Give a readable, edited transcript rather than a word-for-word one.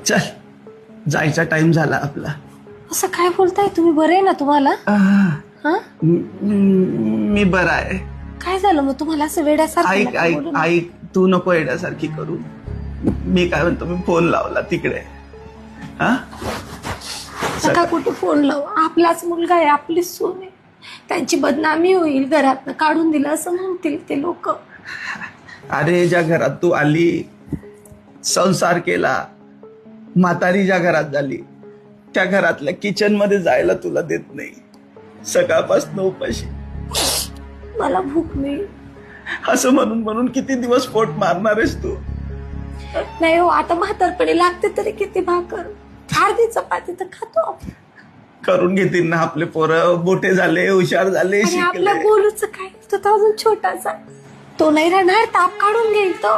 चल जायचा टाइम झाला आपला. असं काय बोलताय तुम्ही? बरं आहे ना तुम्हाला? हा? मी बरा आहे. काय झालं मग तुम्हाला असं वेड्यासारखं? ऐक नका ऐक बोलू ना. ऐक, तू नको येण्यासारखी करू. मी काय म्हणतो, मी फोन लावला तिकडे. हा नका कुठे फोन लावू. आपलाच मुलगा आहे, आपलीच सून आहे. त्यांची बदनामी होईल, घरातनं काढून दिलं असं म्हणतील ते लोक. अरे ज्या घरात तू आली, संसार केला, म्हातारी ज्या घरात झाली, त्या घरातल्या किचन मध्ये जायला तुला देत नाही. सकाळपासून उपाशी. मला भूक नाही. असं म्हणून म्हणून किती दिवस पोट मारणार आहेस तू? नाही हो, आता म्हातारपणी लागते तरी किती भाकर, अर्धी चपाती तर खातो आपण. करून घेतील ना आपले पोरं. मोठे झाले, हुशार झाले, आणि आपल्या शिकले. गोलूच काय, तो तर अजून छोटासा. तो नाही राहणार, ताप काढून घेईल तो.